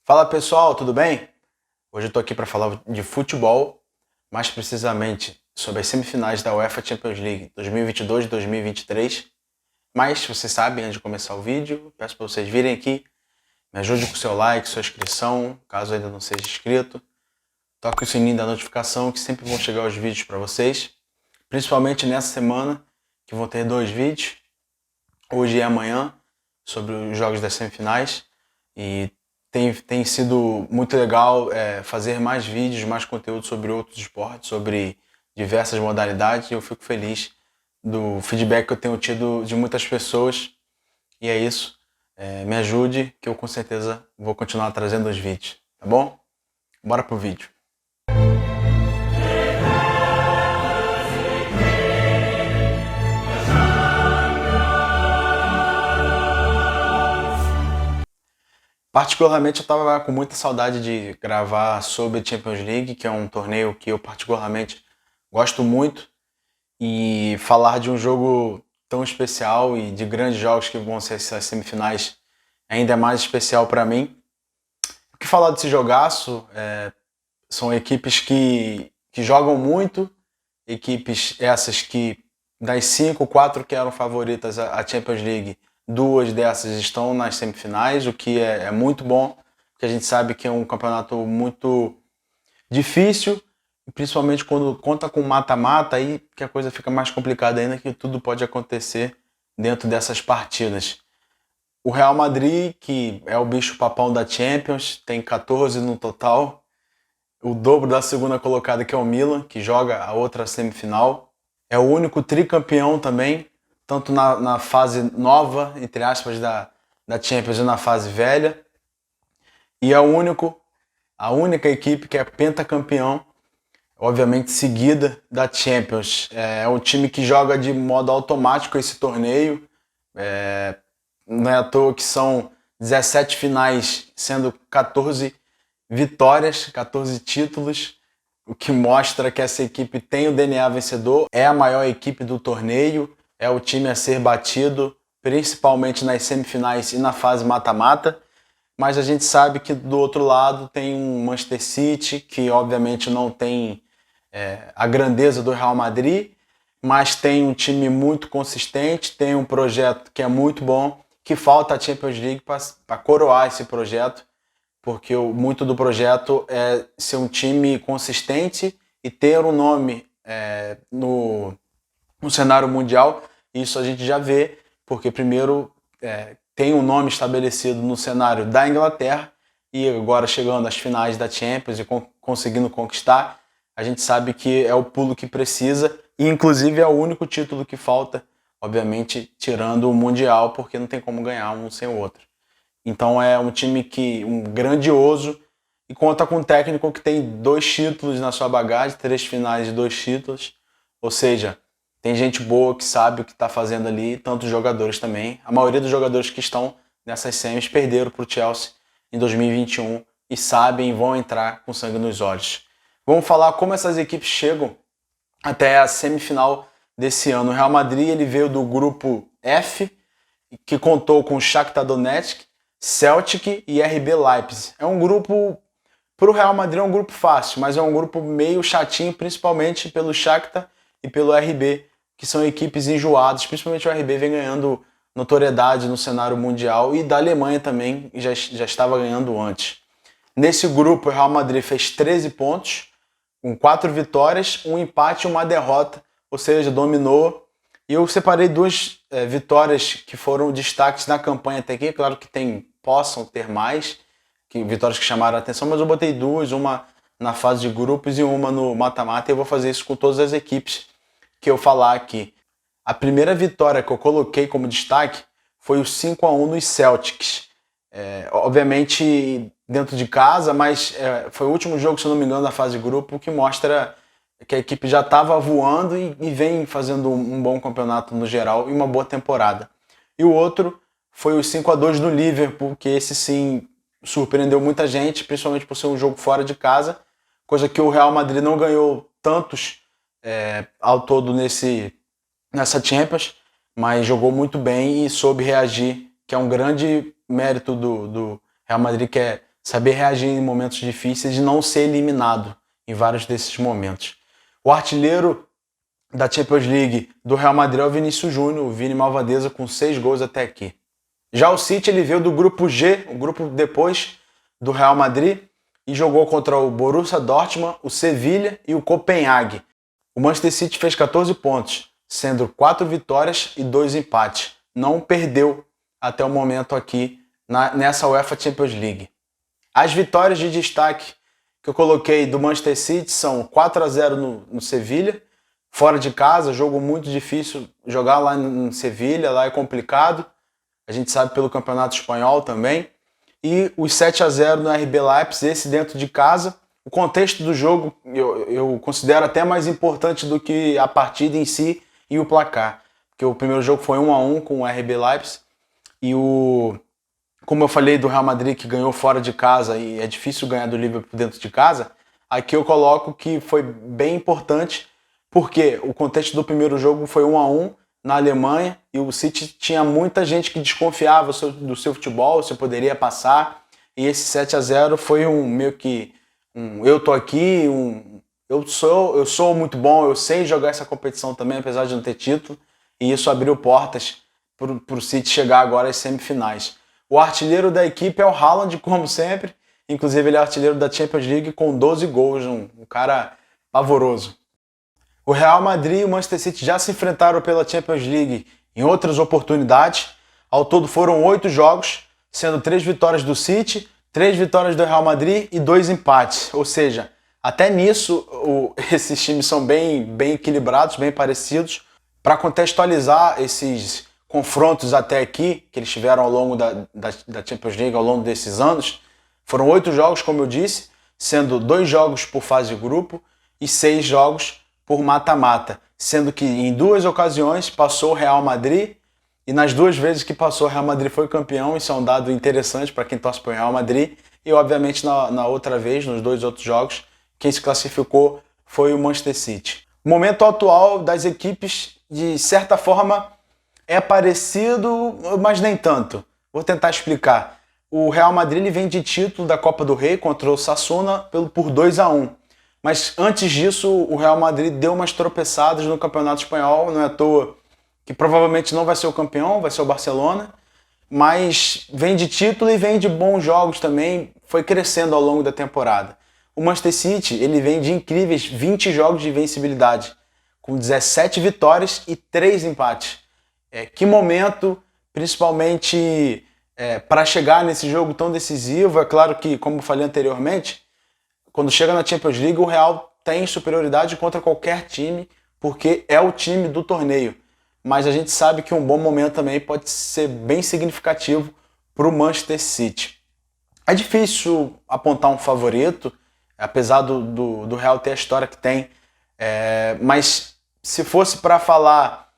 Fala pessoal, tudo bem? Hoje eu tô aqui para falar de futebol, mais precisamente sobre as semifinais da UEFA Champions League 2022 e 2023. Mas vocês sabem, antes de começar o vídeo, peço para vocês virem aqui, me ajude com seu like, sua inscrição, caso ainda não seja inscrito. Toque o sininho da notificação que sempre vão chegar os vídeos para vocês, principalmente nessa semana, que vão ter 2 vídeos, hoje e amanhã, sobre os jogos das semifinais. E tem sido muito legal fazer mais vídeos, mais conteúdo sobre outros esportes, sobre diversas modalidades, e eu fico feliz do feedback que eu tenho tido de muitas pessoas. E é isso. Me ajude, que eu com certeza vou continuar trazendo os vídeos, tá bom? Bora pro vídeo. Particularmente eu estava com muita saudade de gravar sobre a Champions League, que é um torneio que eu particularmente gosto muito, e falar de um jogo tão especial e de grandes jogos que vão ser essas semifinais ainda é mais especial para mim. O que falar desse jogaço? São equipes que jogam muito, equipes essas que das 5, 4 que eram favoritas à Champions League, 2 dessas estão nas semifinais, o que é muito bom, porque a gente sabe que é um campeonato muito difícil, principalmente quando conta com mata-mata, aí que a coisa fica mais complicada ainda, que tudo pode acontecer dentro dessas partidas. O Real Madrid, que é o bicho-papão da Champions, tem 14 no total, o dobro da segunda colocada, que é o Milan, que joga a outra semifinal. É o único tricampeão também, tanto na fase nova, entre aspas, da Champions e na fase velha. E é a única equipe que é pentacampeão, obviamente seguida da Champions. É um time que joga de modo automático esse torneio. Não é à toa que são 17 finais, sendo 14 vitórias, 14 títulos, o que mostra que essa equipe tem o DNA vencedor, é a maior equipe do torneio, é o time a ser batido, principalmente nas semifinais e na fase mata-mata. Mas a gente sabe que do outro lado tem um Manchester City, que obviamente não tem a grandeza do Real Madrid, mas tem um time muito consistente, tem um projeto que é muito bom, que falta a Champions League para coroar esse projeto, porque muito do projeto é ser um time consistente e ter um nome no cenário mundial. Isso a gente já vê, porque primeiro tem um nome estabelecido no cenário da Inglaterra, e agora chegando às finais da Champions e conseguindo conquistar, a gente sabe que é o pulo que precisa, e inclusive é o único título que falta, obviamente tirando o Mundial, porque não tem como ganhar um sem o outro. Então é um time um grandioso, e conta com um técnico que tem 2 títulos na sua bagagem, 3 finais e 2 títulos. Ou seja, tem gente boa que sabe o que está fazendo ali, tantos jogadores também. A maioria dos jogadores que estão nessas semis perderam para o Chelsea em 2021 e sabem e vão entrar com sangue nos olhos. Vamos falar como essas equipes chegam até a semifinal desse ano. O Real Madrid ele veio do grupo F, que contou com Shakhtar Donetsk, Celtic e RB Leipzig. É um grupo, para o Real Madrid é um grupo fácil, mas é um grupo meio chatinho, principalmente pelo Shakhtar e pelo RB, que são equipes enjoadas, principalmente o RB vem ganhando notoriedade no cenário mundial, e da Alemanha também já estava ganhando antes. Nesse grupo, o Real Madrid fez 13 pontos, com 4 vitórias, um empate e uma derrota, ou seja, dominou. E eu separei 2 vitórias que foram destaques na campanha até aqui. Claro que possam ter mais vitórias que chamaram a atenção, mas eu botei 2, uma na fase de grupos e uma no mata-mata, e eu vou fazer isso com todas as equipes que eu falar aqui. A primeira vitória que eu coloquei como destaque foi o 5-1 nos Celtics. Obviamente dentro de casa, mas foi o último jogo, se não me engano, da fase de grupo, que mostra que a equipe já estava voando e vem fazendo um bom campeonato no geral e uma boa temporada. E o outro foi o 5-2 do Liverpool, que esse sim surpreendeu muita gente, principalmente por ser um jogo fora de casa, coisa que o Real Madrid não ganhou tantos ao todo nessa Champions, mas jogou muito bem e soube reagir, que é um grande mérito do Real Madrid, que é saber reagir em momentos difíceis e não ser eliminado em vários desses momentos. O artilheiro da Champions League do Real Madrid é o Vinícius Júnior, o Vini Malvadeza, com 6 gols até aqui. Já o City, ele veio do grupo G, o grupo depois do Real Madrid, e jogou contra o Borussia Dortmund, o Sevilha e o Copenhague. O Manchester City fez 14 pontos, sendo 4 vitórias e 2 empates. Não perdeu até o momento aqui nessa UEFA Champions League. As vitórias de destaque que eu coloquei do Manchester City são 4-0 no Sevilha, fora de casa, jogo muito difícil, jogar lá em Sevilha, lá é complicado, a gente sabe pelo Campeonato Espanhol também, e os 7-0 no RB Leipzig, esse dentro de casa. O contexto do jogo eu considero até mais importante do que a partida em si e o placar, porque o primeiro jogo foi 1-1 com o RB Leipzig, e como eu falei do Real Madrid que ganhou fora de casa e é difícil ganhar do Liverpool dentro de casa, aqui eu coloco que foi bem importante, porque o contexto do primeiro jogo foi 1-1 na Alemanha e o City tinha muita gente que desconfiava do seu futebol, se poderia passar, e esse 7-0 foi meio que eu tô aqui, eu sou muito bom, eu sei jogar essa competição também, apesar de não ter título, e isso abriu portas para o City chegar agora às semifinais. O artilheiro da equipe é o Haaland, como sempre, inclusive ele é artilheiro da Champions League com 12 gols, um cara pavoroso. O Real Madrid e o Manchester City já se enfrentaram pela Champions League em outras oportunidades. Ao todo foram 8 jogos, sendo 3 vitórias do City, 3 vitórias do Real Madrid e 2 empates. Ou seja, até nisso esses times são bem equilibrados, bem parecidos. Para contextualizar esses confrontos até aqui, que eles tiveram ao longo da Champions League, ao longo desses anos, foram 8 jogos, como eu disse, sendo 2 jogos por fase de grupo e 6 jogos por mata-mata, sendo que em 2 ocasiões passou o Real Madrid e nas 2 vezes que passou o Real Madrid foi campeão. Isso é um dado interessante para quem torce para o Real Madrid, e obviamente na outra vez, nos 2 outros jogos, quem se classificou foi o Manchester City. O momento atual das equipes, de certa forma, é parecido, mas nem tanto. Vou tentar explicar. O Real Madrid ele vem de título da Copa do Rei contra o Osasuna por 2-1. Mas antes disso, o Real Madrid deu umas tropeçadas no Campeonato Espanhol, não é à toa que provavelmente não vai ser o campeão, vai ser o Barcelona, mas vem de título e vem de bons jogos também, foi crescendo ao longo da temporada. O Manchester City ele vem de incríveis 20 jogos de invencibilidade, com 17 vitórias e 3 empates. Que momento, principalmente para chegar nesse jogo tão decisivo. É claro que, como eu falei anteriormente, quando chega na Champions League, o Real tem superioridade contra qualquer time, porque é o time do torneio. Mas a gente sabe que um bom momento também pode ser bem significativo para o Manchester City. É difícil apontar um favorito, apesar do Real ter a história que tem, mas se fosse para falar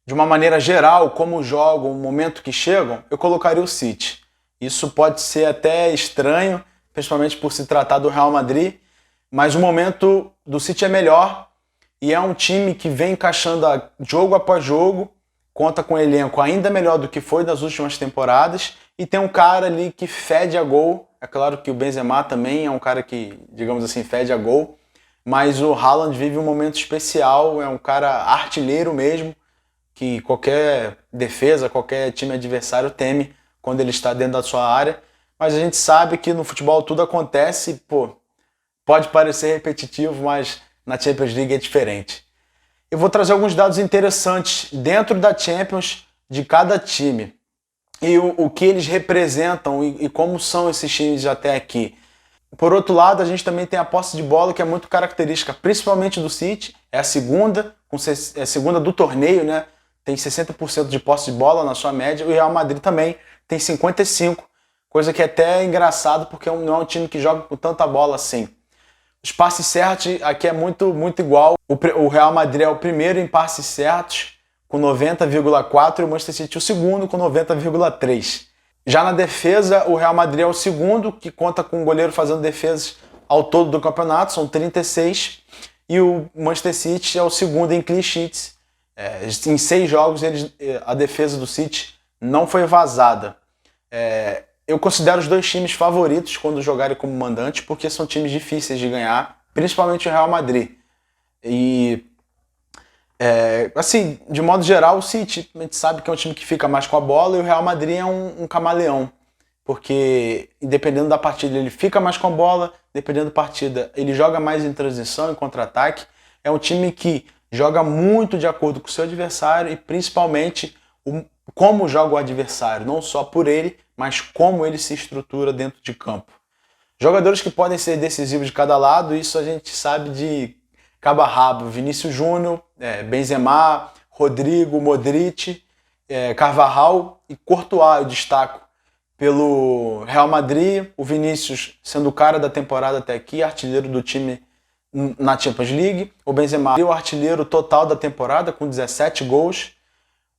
de uma maneira geral como jogam, o momento que chegam, eu colocaria o City. Isso pode ser até estranho, principalmente por se tratar do Real Madrid, mas o momento do City é melhor e é um time que vem encaixando jogo após jogo, conta com um elenco ainda melhor do que foi nas últimas temporadas e tem um cara ali que fede a gol. É claro que o Benzema também é um cara que, digamos assim, fede a gol, mas o Haaland vive um momento especial, é um cara artilheiro mesmo, que qualquer defesa, qualquer time adversário teme quando ele está dentro da sua área. Mas a gente sabe que no futebol tudo acontece, pode parecer repetitivo, mas na Champions League é diferente. Eu vou trazer alguns dados interessantes dentro da Champions de cada time e o que eles representam e como são esses times até aqui. Por outro lado, a gente também tem a posse de bola, que é muito característica, principalmente do City, é a segunda do torneio, né? Tem 60% de posse de bola na sua média, e o Real Madrid também tem 55%. Coisa que é até engraçado, porque não é um time que joga com tanta bola assim. Os passes certos aqui é muito igual. O Real Madrid é o primeiro em passes certos, com 90,4, e o Manchester City o segundo, com 90,3. Já na defesa, o Real Madrid é o segundo, que conta com o goleiro fazendo defesas ao todo do campeonato, são 36. E o Manchester City é o segundo em clean sheets. Em 6 jogos, a defesa do City não foi vazada. eu considero os dois times favoritos quando jogarem como mandante, porque são times difíceis de ganhar, principalmente o Real Madrid. E, assim, de modo geral, o City, a gente sabe que é um time que fica mais com a bola, e o Real Madrid é um camaleão, porque dependendo da partida ele fica mais com a bola, dependendo da partida ele joga mais em transição, em contra-ataque. É um time que joga muito de acordo com o seu adversário e principalmente como joga o adversário, não só por ele, mas como ele se estrutura dentro de campo. Jogadores que podem ser decisivos de cada lado, isso a gente sabe de cabo a rabo. Vinícius Júnior, Benzema, Rodrigo, Modric, Carvajal e Courtois eu destaco. Pelo Real Madrid, o Vinícius sendo o cara da temporada até aqui, artilheiro do time na Champions League. O Benzema, o artilheiro total da temporada com 17 gols.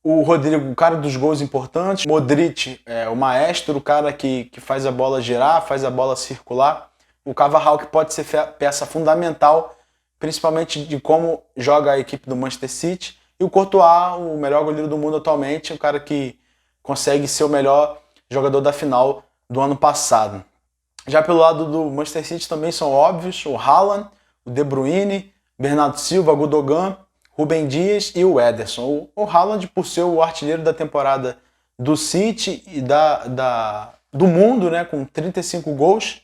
O Rodrigo, o cara dos gols importantes. Modric, o maestro, o cara que faz a bola girar, faz a bola circular. O Carvajal, que pode ser peça fundamental, principalmente de como joga a equipe do Manchester City. E o Courtois, o melhor goleiro do mundo atualmente, o cara que consegue ser o melhor jogador da final do ano passado. Já pelo lado do Manchester City também são óbvios, o Haaland, o De Bruyne, Bernardo Silva, Gundogan, Rúben Dias e o Ederson. O Haaland, por ser o artilheiro da temporada do City e do mundo, né, com 35 gols,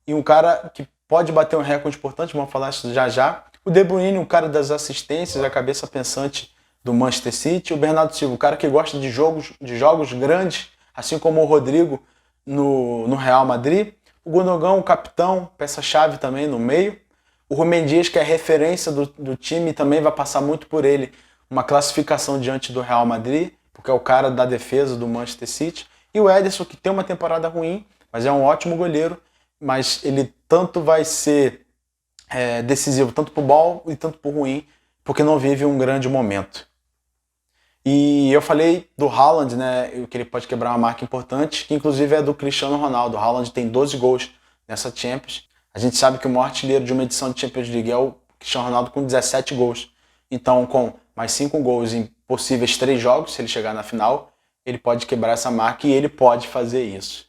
e um cara que pode bater um recorde importante, vamos falar isso já já. O De Bruyne, um cara das assistências, a cabeça pensante do Manchester City. O Bernardo Silva, o cara que gosta de jogos grandes, assim como o Rodrigo no Real Madrid. O Gundogan, o capitão, peça-chave também no meio. O Rúben Dias, que é referência do time, também vai passar muito por ele uma classificação diante do Real Madrid, porque é o cara da defesa do Manchester City. E o Ederson, que tem uma temporada ruim, mas é um ótimo goleiro, mas ele tanto vai ser decisivo, tanto por bom e tanto por ruim, porque não vive um grande momento. E eu falei do Haaland, né, que ele pode quebrar uma marca importante, que inclusive é do Cristiano Ronaldo. O Haaland tem 12 gols nessa Champions. A gente sabe que o maior artilheiro de uma edição de Champions League é o Cristiano Ronaldo com 17 gols. Então, com mais 5 gols em possíveis 3 jogos, se ele chegar na final, ele pode quebrar essa marca e ele pode fazer isso.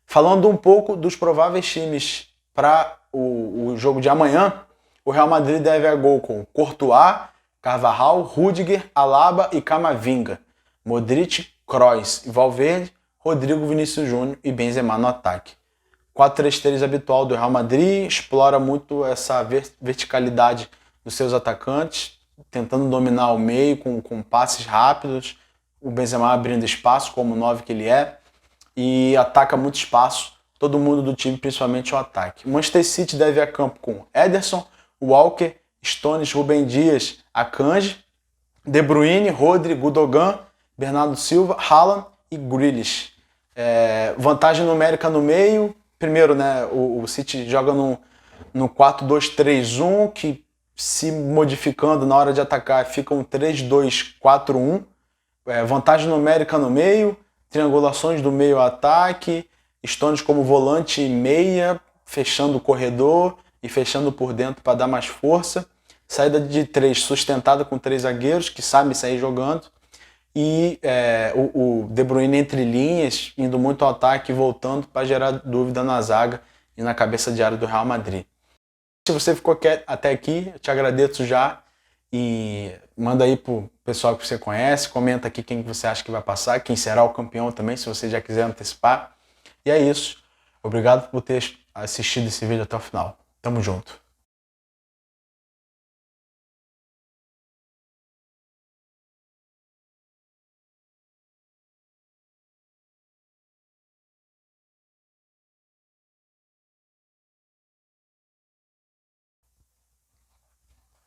Falando um pouco dos prováveis times para o jogo de amanhã, o Real Madrid deve a gol com Courtois, Carvajal, Rüdiger, Alaba e Camavinga. Modric, Kroos e Valverde, Rodrigo, Vinícius Júnior e Benzema no ataque. 4-3-3 habitual do Real Madrid, explora muito essa verticalidade dos seus atacantes, tentando dominar o meio com passes rápidos, o Benzema abrindo espaço como 9 que ele é, e ataca muito espaço, todo mundo do time, principalmente o ataque. O Manchester City deve ir a campo com Ederson, Walker, Stones, Rúben Dias, Akanji, De Bruyne, Rodri, Gundogan, Bernardo Silva, Haaland e Grealish. Vantagem numérica no meio. Primeiro, né, o City joga no 4-2-3-1, que se modificando na hora de atacar fica um 3-2-4-1. Vantagem numérica no meio, triangulações do meio ao ataque, Stones como volante e meia, fechando o corredor e fechando por dentro para dar mais força. Saída de 3 sustentada com 3 zagueiros que sabem sair jogando. E o De Bruyne entre linhas, indo muito ao ataque e voltando para gerar dúvida na zaga e na cabeça de área do Real Madrid. Se você ficou até aqui, eu te agradeço já. E manda aí pro pessoal que você conhece, comenta aqui quem você acha que vai passar, quem será o campeão também, se você já quiser antecipar. E é isso. Obrigado por ter assistido esse vídeo até o final. Tamo junto.